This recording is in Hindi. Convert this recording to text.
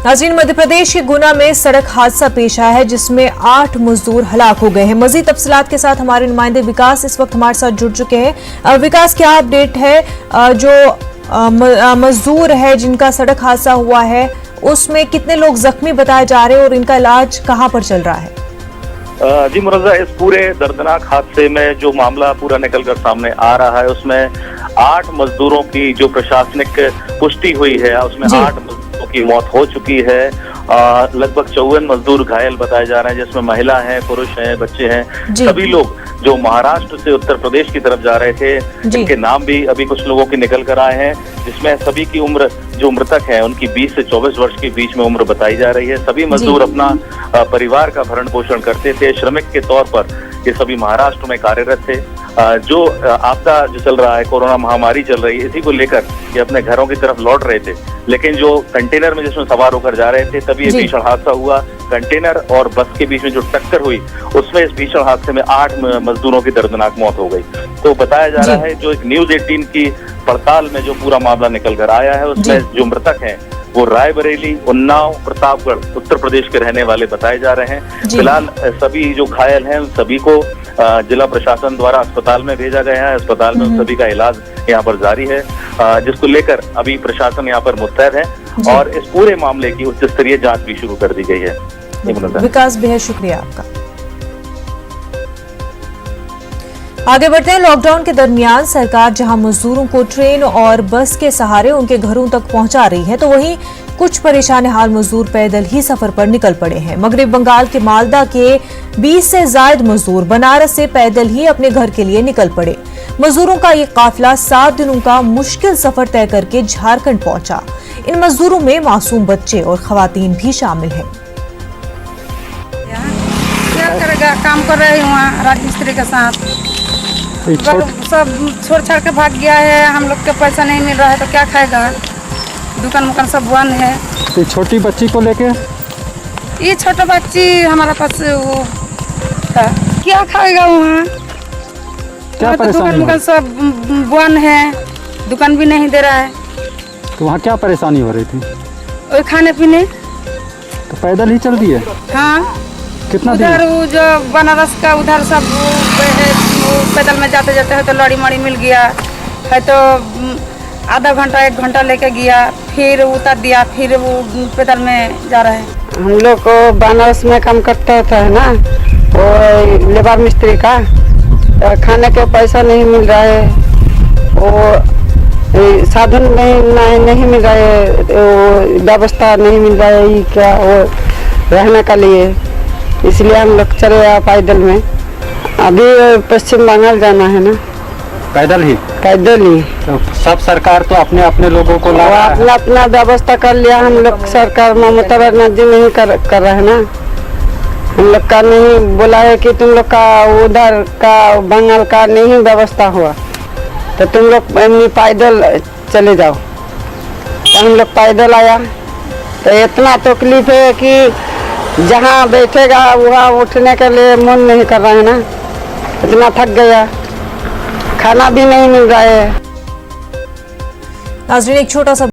नाज़रीन, मध्य प्रदेश के गुना में सड़क हादसा पेश आया है जिसमें 8 मजदूर हलाक हो गए हैं। मजीद तफसीलात के साथ हमारे नुमाइंदे विकास इस वक्त हमारे साथ जुड़ चुके हैं। विकास, क्या अपडेट है? जो मजदूर है जिनका सड़क हादसा हुआ है उसमें कितने लोग जख्मी बताए जा रहे हैं और इनका इलाज कहां पर चल रहा है? जी मुरज़ा, इस पूरे दर्दनाक हादसे में जो मामला पूरा निकलकर सामने आ रहा है उसमें 8 मजदूरों की जो प्रशासनिक पुष्टि हुई है उसमें 8 मजदूरों की मौत हो चुकी है। लगभग 54 मजदूर घायल बताए जा रहे हैं जिसमें महिला हैं, पुरुष हैं, बच्चे हैं। सभी लोग जो महाराष्ट्र से उत्तर प्रदेश की तरफ जा रहे थे, इनके नाम भी अभी कुछ लोगों के निकल कर आए हैं जिसमें सभी की उम्र, जो मृतक है उनकी 20 से 24 वर्ष के बीच में उम्र बताई जा रही है। सभी मजदूर अपना परिवार का भरण पोषण करते थे, श्रमिक के तौर पर ये सभी महाराष्ट्र में कार्यरत थे। जो आपदा जो चल रहा है, कोरोना महामारी चल रही है, इसी को लेकर ये अपने घरों की तरफ लौट रहे थे, लेकिन जो कंटेनर में जिसमें सवार होकर जा रहे थे तभी ये भीषण हादसा हुआ। कंटेनर और बस के बीच में जो टक्कर हुई उसमें इस भीषण हादसे में 8 मजदूरों की दर्दनाक मौत हो गई। तो बताया जा रहा है, जो एक न्यूज़ 18 की पड़ताल में जो पूरा मामला निकल कर आया है उसमें जो मृतक हैं वो रायबरेली, उन्नाव, प्रतापगढ़, उत्तर प्रदेश के रहने वाले बताए जा रहे हैं। फिलहाल सभी जो घायल हैं सभी को जिला प्रशासन द्वारा अस्पताल में भेजा गया है। अस्पताल में उन सभी का इलाज यहाँ पर जारी है, जिसको लेकर अभी प्रशासन यहाँ पर मुस्तैद है और इस पूरे मामले की उच्च स्तरीय जांच भी शुरू कर दी गई है। विकास, बेहद शुक्रिया आपका। आगे बढ़ते हैं। लॉकडाउन के दरमियान सरकार जहां मजदूरों को ट्रेन और बस के सहारे उनके घरों तक पहुंचा रही है, तो वहीं कुछ परेशान हाल मजदूर पैदल ही सफर पर निकल पड़े हैं। मगरब बंगाल के मालदा के 20 से ज्यादा मजदूर बनारस से पैदल ही अपने घर के लिए निकल पड़े। मजदूरों का ये काफिला 7 दिनों का मुश्किल सफर तय करके झारखंड पहुंचा। इन मजदूरों में मासूम बच्चे और खवातीन भी शामिल हैं। क्या करेगा, काम कर रहे हैं राजमिस्त्री के साथ, सब छोड़ छाड़ के भाग गया है। हम लोग के पैसा नहीं मिल रहा है तो क्या खाएगा, दुकान मुकान सब बंद है। तो छोटी बच्ची को लेके, ये छोटा बच्ची हमारा पास वो था, क्या खाएगा वहाँ? क्या तो दुकान मुकान सब बंद है, दुकान भी नहीं दे रहा है। तो वहाँ क्या परेशानी हो रही थी? और खाने पीने तो पैदल ही चल दिए? हाँ, कितना उधर वो जो बनारस का उधर सब पैदल में जाते जाते है तो लड़ी मड़ी मिल गया है, तो आधा घंटा 1 घंटा लेके गया, फिर उतर दिया, फिर वो पैदल में जा रहे हैं। हम लोग को बनारस में काम करता है ना, वो लेबर मिस्त्री का, खाने के पैसा नहीं मिल रहा है, वो साधन नहीं मिल रहा है, व्यवस्था नहीं मिल रहा है क्या वो रहने के लिए, इसलिए हम लोग चले आए पैदल में। अभी पश्चिम बंगाल जाना है ना, पैदल ही? पैदल ही। तो सब सरकार तो अपने अपने लोगों को अपना अपना व्यवस्था कर लिया। हम लोग सरकार ममता बनर्जी नहीं कर रहा है ना, हम लोग का नहीं बोला है कि तुम लोग का उधर का बंगाल का नहीं व्यवस्था हुआ तो तुम लोग पैदल चले जाओ। तो हम लोग पैदल आया तो इतना तकलीफ है कि जहाँ बैठेगा वहाँ उठने के लिए मन नहीं कर रहा है ना, इतना थक गया, खाना भी नहीं मिल रहा है। नाज़रीन, एक छोटा सा